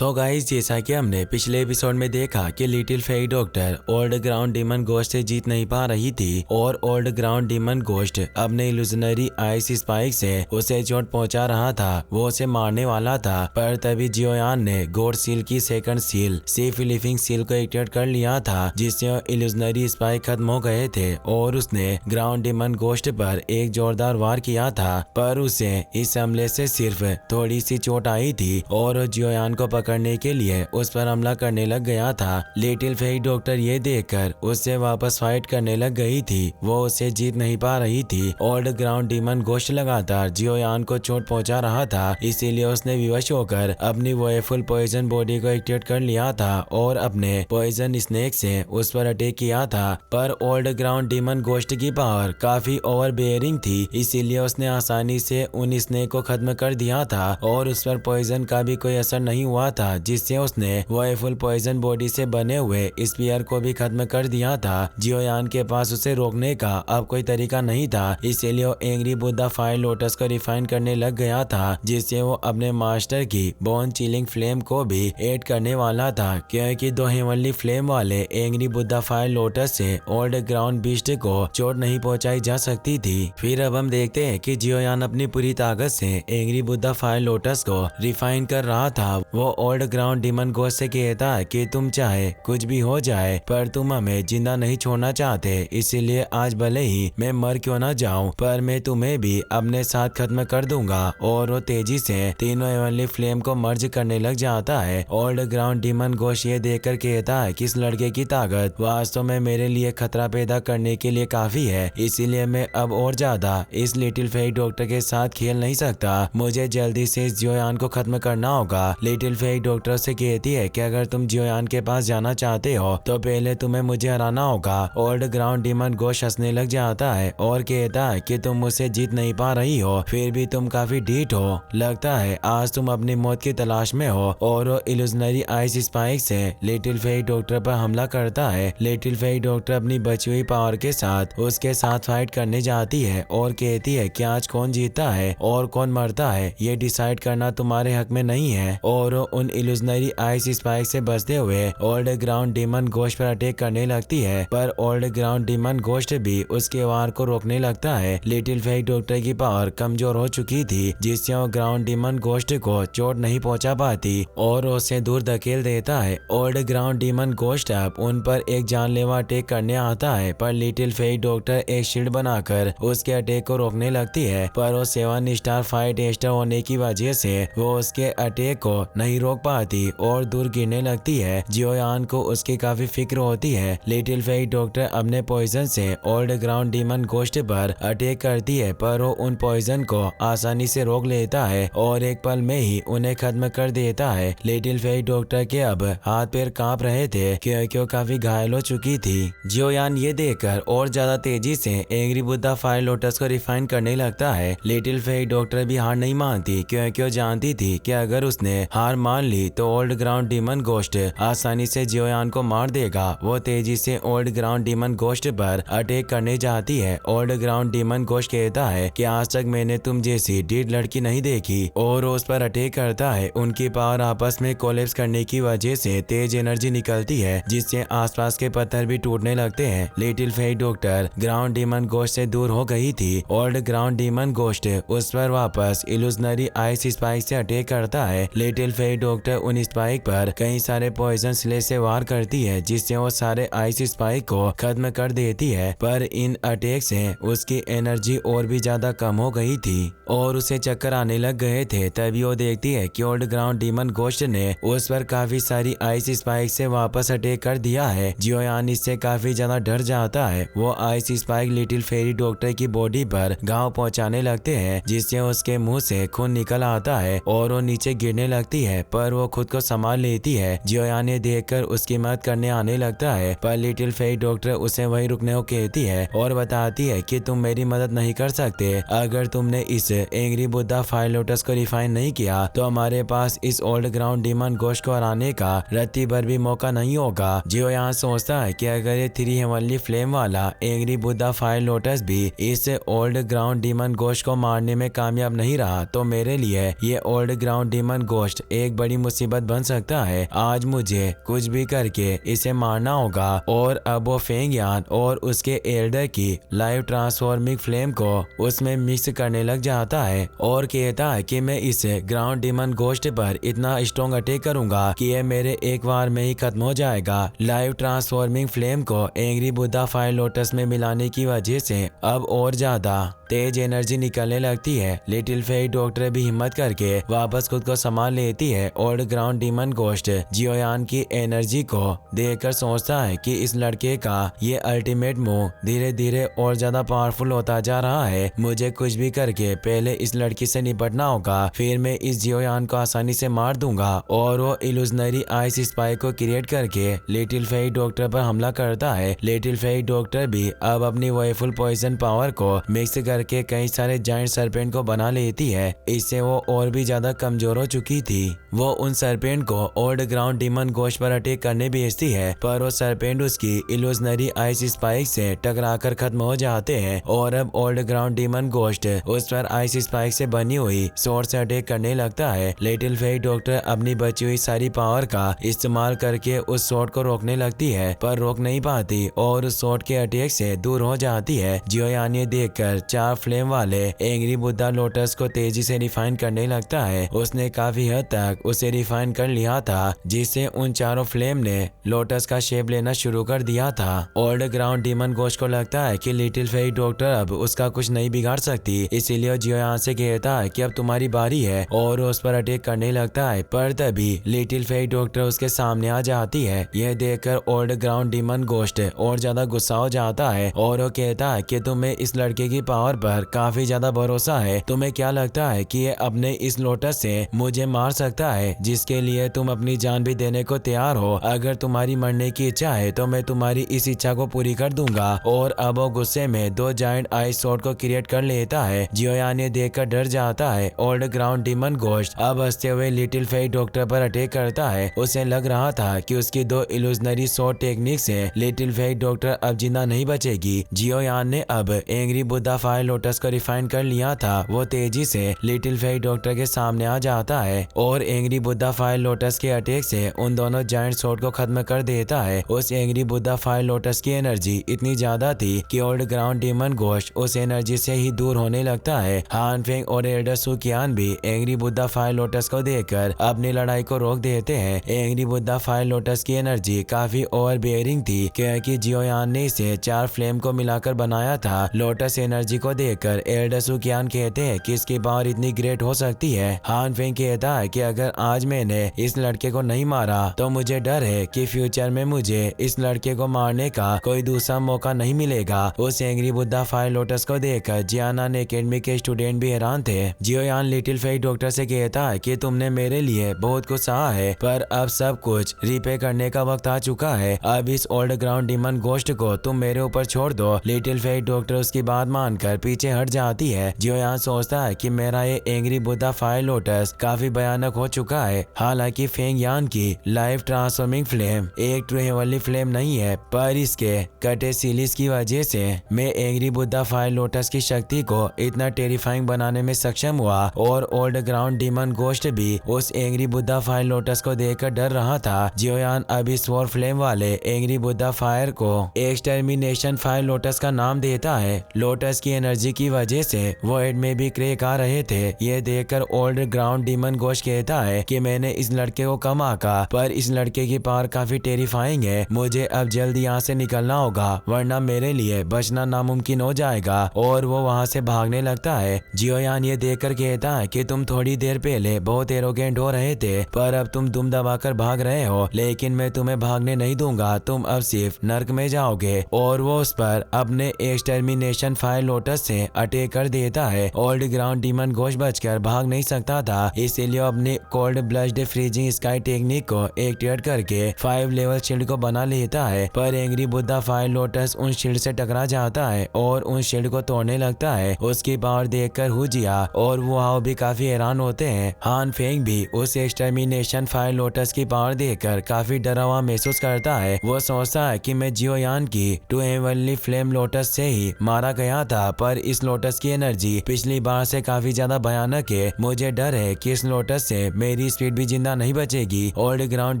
So guys, जैसा कि हमने पिछले एपिसोड में देखा कि little Fei doctor old ground demon ghost से जीत नहीं पा रही थी और ओल्ड ग्राउंड डीमन गोस्ट अपने इल्यूजनरी आइस स्पाइक से उसे चोट पहुंचा रहा था। वो उसे मारने वाला था, पर तभी जियोयान ने गॉड सील की second seal safe living seal को एक्टिवेट कर लिया था, जिससे इल्यूजनरी स्पाइक खत्म हो गए थे और उसने ग्राउंड डीमन गोस्ट पर एक जोरदार वार किया था। पर उसे इस हमले से सिर्फ थोड़ी सी चोट आई थी और जियोयान को पकड़ने के लिए उस पर हमला करने लग गया था। लिटिल फेई डॉक्टर ये देखकर उससे वापस फाइट करने लग गई थी। वो उसे जीत नहीं पा रही थी। ओल्ड ग्राउंड डीमन गोश्त लगातार जियोयान को चोट पहुंचा रहा था, इसीलिए उसने विवश होकर अपनी वोएफुल पॉइजन बॉडी को एक्टिवेट कर लिया था और अपने पॉइजन स्नेक से उस पर अटैक किया था। पर ओल्ड ग्राउंड डीमन गोश्त की पावर काफी ओवर बेयरिंग थी, इसीलिए उसने आसानी से उन स्नेक को खत्म कर दिया था और उस पर पॉइजन का भी कोई असर नहीं हुआ था, जिससे उसने वोएफुल पॉइजन बॉडी से बने हुए स्पीयर को भी खत्म कर दिया था। जियोयान के पास उसे रोकने का अब कोई तरीका नहीं था, इसीलिए वो एंग्री बुद्धा फायर लोटस को रिफाइन करने लग गया था, जिससे वो अपने मास्टर की बोन चिलिंग फ्लेम को भी ऐड करने वाला था, क्योंकि दो हेवनली फ्लेम वाले एंग्री बुद्धा फायर लोटस से ओल्ड ग्राउंड बीस्ट को चोट नहीं पहुंचाई जा सकती थी। फिर अब हम देखते हैं कि जियोयान अपनी पूरी ताकत से एंग्री बुद्धा फायर लोटस को रिफाइन कर रहा था। वो ओल्ड ग्राउंड डीमन गोस्ट से कहता है कि तुम चाहे कुछ भी हो जाए, पर तुम हमें जिंदा नहीं छोड़ना चाहते, इसीलिए आज भले ही मैं मर क्यों ना जाऊं, पर मैं तुम्हें भी अपने साथ खत्म कर दूंगा। और वो तेजी से तीनों हेवनली फ्लेम को मर्ज करने लग जाता है। ओल्ड ग्राउंड डीमन गोश्त ये देखकर कहता है कि इस लड़के की ताकत वास्तव में मेरे लिए खतरा पैदा करने के लिए काफी है, इसीलिए मैं अब और ज्यादा इस लिटिल फेई डॉक्टर के साथ खेल नहीं सकता। मुझे जल्दी से इस जियोयान को खत्म करना होगा। लिटिल फेई डॉक्टर से कहती है कि अगर तुम जियोयान के पास जाना चाहते हो तो पहले तुम्हें मुझे हराना होगा। ओल्ड ग्राउंड डीमन गोश्त हंसने लग जाता है और कहता है कि तुम मुझसे जीत नहीं पा रही हो, फिर भी तुम काफी ढीठ हो। लगता है आज तुम अपनी मौत की तलाश में हो। और वो इल्यूजनरी आइस स्पाइक से लिटिल फेई डॉक्टर पर हमला करता है। लिटिल फेई डॉक्टर अपनी बची हुई पावर के साथ उसके साथ फाइट करने जाती है और कहती है कि आज कौन जीतता है और कौन मरता है ये डिसाइड करना तुम्हारे हक में नहीं है। और उन इल्यूजनरी आइस स्पाइक से बचते हुए ओल्ड ग्राउंड डीमन गोश्त पर अटैक करने लगती है, पर ओल्ड ग्राउंड डीमन गोश्त भी उसके वार को रोकने लगता है। लिटिल फेई डॉक्टर की पावर कमजोर हो चुकी थी, जिससे वो ग्राउंड डीमन गोश्त को चोट नहीं पहुंचा पाती और उसे दूर धकेल देता है। ओल्ड ग्राउंड डीमन गोश्त अब उन पर एक जानलेवा अटैक करने आता है, पर लिटिल फेई डॉक्टर एक शील्ड बनाकर उसके अटैक को रोकने लगती है, पर वो 7 स्टार फाइट टेस्टर होने की वजह से वो उसके अटैक को नहीं रोक पाती और दूर गिरने लगती है। जियोयान को उसकी काफी फिक्र होती है। लिटिल फेई डॉक्टर अपने पॉइजन से ओल्ड ग्राउंड डीमन गोश्त पर अटैक करती है, पर वो उन पॉइजन को आसानी से रोक लेता है और एक पल में ही उन्हें खत्म कर देता है। लिटिल फेई डॉक्टर के अब हाथ पैर कांप रहे थे क्योंकि वो काफी घायल हो चुकी थी। जियोयान ये देखकर और ज्यादा तेजी से एंग्री बुद्धा फायर लोटस को रिफाइन करने लगता है। लिटिल फेई डॉक्टर भी हार नहीं मानती क्योंकि वो जानती थी कि अगर उसने हार मान ली तो ओल्ड ग्राउंड डीमन गोश्त आसानी से जियोयान को मार देगा। वो तेजी से ओल्ड ग्राउंड डीमन गोश्त पर अटैक करने जाती है। ओल्ड ग्राउंड डीमन गोश्त कहता है कि आज तक मैंने तुम जैसी ढीठ लड़की नहीं देखी और उस पर अटैक करता है। उनकी पावर आपस में कोलैप्स करने की वजह से तेज एनर्जी निकलती है, जिससे आसपास के पत्थर भी टूटने लगते हैं। Little Fei doctor ground demon गोश्त से दूर हो गई थी। ओल्ड ग्राउंड डीमन गोश्त उस पर वापस इल्यूजनरी आइस स्पाइक से अटैक करता है। लिटिल फेई डॉक्टर उन स्पाइक पर कई सारे पॉइजन स्लेश से वार करती है, जिससे वो सारे आइस स्पाइक को खत्म कर देती है, पर इन अटैक से उसकी एनर्जी और भी ज्यादा कम हो गई थी और उसे चक्कर आने लग गए थे। तभी वो देखती है कि ओल्ड ग्राउंड डीमन गोश्त ने उस पर काफी सारी आइस स्पाइक से वापस अटैक कर दिया है। जियोयान इससे काफी ज्यादा डर जाता है। वो ice spike little fairy doctor की बॉडी पर घाव पहुंचाने लगते हैं, जिससे उसके मुंह से खून निकल आता है और वो नीचे गिरने लगती है, पर वो खुद को संभाल लेती है। जियोयान ने देखकर उसकी मदद करने आने लगता है, पर लिटिल फेई डॉक्टर उसे वहीं रुकने को कहती है और बताती है कि तुम मेरी मदद नहीं कर सकते। अगर तुमने इस एंग्री बुद्धा फायर लोटस को रिफाइन नहीं किया तो हमारे पास इस ओल्ड ग्राउंड डीमन गोश्त को हराने का रत्ती भर भी मौका नहीं होगा। जियोयान सोचता है कि अगर ये 3 हेवनली फ्लेम वाला एंग्री बुद्धा फायर लोटस भी इस ओल्ड ग्राउंड डीमन गोश्त को मारने में कामयाब नहीं रहा तो मेरे लिए ये ओल्ड ग्राउंड डीमन गोश्त एक बड़ी बड़ी मुसीबत बन सकता है। आज मुझे कुछ भी करके इसे मारना होगा। और अब वो फेंग यान और उसके एल्डर की लाइव ट्रांसफॉर्मिंग फ्लेम को उसमें मिक्स करने लग जाता है और कहता है कि मैं इस ग्राउंड डीमन गोस्ट पर इतना स्ट्रॉन्ग अटैक करूंगा कि ये मेरे एक बार में ही खत्म हो जाएगा। लाइव ट्रांसफॉर्मिंग फ्लेम को एंग्री बुद्धा फायर लोटस में मिलाने की वजह से अब और ज्यादा तेज एनर्जी निकलने लगती है। लिटिल फेई डॉक्टर भी हिम्मत करके वापस खुद को संभाल लेती है। ओल्ड ग्राउंड डीमन गोस्ट जियोयान की एनर्जी को देखकर सोचता है कि इस लड़के का ये अल्टीमेट मूव धीरे धीरे और ज्यादा पावरफुल होता जा रहा है। मुझे कुछ भी करके पहले इस लड़की से निपटना होगा, फिर मैं इस जियोयान को आसानी से मार दूंगा। और वो इल्यूजनरी आइस स्पाइक को क्रिएट करके लिटिल फेई डॉक्टर पर हमला करता है। लिटिल फेई डॉक्टर भी अब अपनी वहीफुल पॉइजन पावर को मिक्स करके कई सारे जायंट सरपेंट को बना लेती है। इससे वो और भी ज्यादा कमजोर हो चुकी थी। वो उन सरपेंट को ओल्ड ग्राउंड डीमन गोश्त पर अटैक करने भेजती है, पर वो सरपेंट उसकी इल्यूजनरी आइस स्पाइक से टकराकर खत्म हो जाते हैं। और अब ओल्ड ग्राउंड डीमन गोश्त उस पर आइस स्पाइक से बनी हुई स्वॉर्ड से अटैक करने लगता है। लिटिल फेई डॉक्टर अपनी बची हुई सारी पावर का इस्तेमाल करके उस स्वॉर्ड को रोकने लगती है, पर रोक नहीं पाती और उस स्वॉर्ड के अटैक से दूर हो जाती है। जियोयान ये देखकर 4 फ्लेम वाले एंग्री बुद्धा लोटस को तेजी से रिफाइन करने लगता है। उसने काफी हद तक उसे रिफाइन कर लिया था, जिससे उन चारों फ्लेम ने लोटस का शेप लेना शुरू कर दिया था। ओल्ड ग्राउंड डीमन गोश्त को लगता है कि लिटिल फेई डॉक्टर अब उसका कुछ नहीं बिगाड़ सकती, इसीलिए जियोयान से कहता है कि अब तुम्हारी बारी है और उस पर अटैक करने लगता है। पर तभी लिटिल फेई डॉक्टर उसके सामने आ जाती है। यह देखकर ओल्ड ग्राउंड डीमन गोश्त और ज्यादा गुस्सा हो जाता है और वो कहता है कि तुम्हें इस लड़के की पावर पर काफी ज्यादा भरोसा है। तुम्हें क्या लगता है कि ये अपने इस लोटस से मुझे मार सकता है, जिसके लिए तुम अपनी जान भी देने को तैयार हो? अगर तुम्हारी मरने की इच्छा है तो मैं तुम्हारी इस इच्छा को पूरी कर दूंगा। और अब वो गुस्से में 2 जायंट आइस स्वॉर्ड को क्रिएट कर लेता है। जियोयान ये देखकर डर जाता है। ओल्ड ग्राउंड डीमन गोश्त अब हंसते हुए लिटिल फेई डॉक्टर पर अटैक करता है। उसे लग रहा था कि उसकी 2 इल्यूजनरी स्वॉर्ड टेक्निक से लिटिल फेई डॉक्टर अब जिंदा नहीं बचेगी। जियोयान ने अब एंग्री बुद्धा फायर लोटस को रिफाइन कर लिया था। वो तेजी से लिटिल फेई डॉक्टर के सामने आ जाता है और एंग्री बुद्धा फायर लोटस के अटैक से उन दोनों जायंट स्वॉर्ड को खत्म कर देता है। उस एंग्री बुद्धा फायर लोटस की एनर्जी इतनी ज्यादा थी कि ओल्ड ग्राउंड डीमन गोश्त उस एनर्जी से ही दूर होने लगता है। हान फेंग और एल्डर सुकियान भी एंग्री बुद्धा फायर लोटस को देखकर अपनी लड़ाई को रोक देते हैं। एंग्री बुद्धा फायर लोटस की एनर्जी काफी ओवर बेयरिंग थी, क्योंकि जियोयान ने इसे 4 फ्लेम को मिलाकर बनाया था। लोटस एनर्जी को देखकर एल्डर सुकियान कहते हैं कि इसकी पावर इतनी ग्रेट हो सकती है। हान फेंग कहता है कि अगर आज मैंने इस लड़के को नहीं मारा तो मुझे डर है कि फ्यूचर में मुझे इस लड़के को मारने का कोई दूसरा मौका नहीं मिलेगा। उस एंग्री बुद्धा फायर लोटस को देखकर जियानान एकेडमी के स्टूडेंट भी हैरान थे। जियोयान लिटिल फेई डॉक्टर से कहता है कि तुमने मेरे लिए बहुत कुछ सहा है, पर अब सब कुछ रिपे करने का वक्त आ चुका है। अब इस ओल्ड ग्राउंड डीमन गोश्त को तुम मेरे ऊपर छोड़ दो। लिटिल फेई डॉक्टर उसकी बात मानकर पीछे हट जाती है। जियोयान सोचता है कि मेरा ये एंग्री बुद्धा फायर लोटस काफी भयानक हो चुका है। हालांकि फेंग यान की लाइफ ट्रांसफॉर्मिंग फ्लेम एक ट्रू हेवनली फ्लेम नहीं है, पर इसके कटे सीरीज की वजह से मैं एंग्री बुद्धा फायर लोटस की शक्ति को इतना टेरिफाइंग बनाने में सक्षम हुआ। और ओल्ड ग्राउंड डीमन गोश्त भी उस एंग्री बुद्धा फायर लोटस को देखकर डर रहा था। जियोयान अभी स्वॉर फ्लेम वाले एंग्री बुद्धा फायर को एक्सटर्मिनेशन फायर लोटस का नाम देता है। लोटस की एनर्जी की वजह से वर्ल्ड में भी क्रैक आ रहे थे। ये देखकर ओल्ड ग्राउंड डीमन गोश्त कहता है कि मैंने इस लड़के को कम आका, पर इस लड़के की पावर काफी टेरिफाइंग है। मुझे अब जल्दी यहाँ से निकलना होगा, वरना मेरे लिए बचना नामुमकिन हो जाएगा। और वो वहाँ से भागने लगता है। जियोयान ये देखकर कहता है कि तुम थोड़ी देर पहले बहुत एरोगेंट हो रहे थे, पर अब तुम दुम दबाकर भाग रहे हो, लेकिन मैं तुम्हें भागने नहीं दूंगा। तुम अब सिर्फ नर्क में जाओगे। और वो उस पर अपने एक्सटर्मिनेशन फायर लोटस से अटैक कर देता है। ओल्ड ग्राउंड डीमन गोश्त बचकर भाग नहीं सकता था, इसीलिए अपनी cold blood freezing sky technique को एक्टिवेट करके 5 लेवल शील्ड को बना लेता है। पर एंग्री बुद्धा फायर लोटस उन शील्ड से टकरा जाता है और उन शील्ड को तोड़ने लगता है। उसकी पावर देखकर हुजिया और वुहाओ भी काफी हैरान होते हैं। हान फेंग भी उस एक्सटर्मिनेशन फायर लोटस की पावर देखकर काफी डरा हुआ महसूस करता है। वो सोचता है कि मैं जियोयान की 2 हेवनली फ्लेम लोटस से ही मारा गया था, पर पर इस लोटस की एनर्जी पिछली बार से काफी ज्यादा भयानक है। मुझे डर है कि इस लोटस से मेरी स्पीड भी जिंदा नहीं बचेगी। Old ground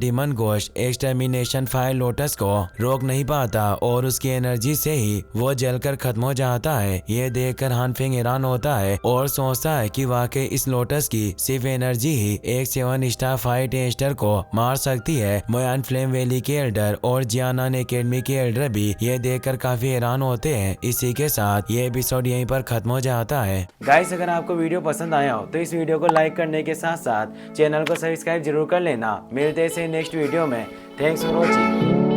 demon ghost extermination fire lotus को रोक नहीं पाता और उसकी एनर्जी से ही वो जलकर खत्म हो जाता है। ये देखकर हानफिंग हैरान होता है और सोचता है कि वाकई इस लोटस की सिर्फ एनर्जी ही एक 7 स्टार फाइट एस्टर को मार सकती है। मोयान फ्लेम वैली के एल्डर और जियानान एकेडमी के एल्डर भी ये देखकर काफी हैरान होते हैं। इसी के साथ ये एपिसोड यहीं पर खत्म हो जाता है। गाइस, अगर आपको वीडियो पसंद आया हो तो इस वीडियो को लाइक करने के साथ साथ चैनल को सब्सक्राइब जरूर कर लेना। मिलते हैं नेक्स्ट वीडियो में। Thanks for watching.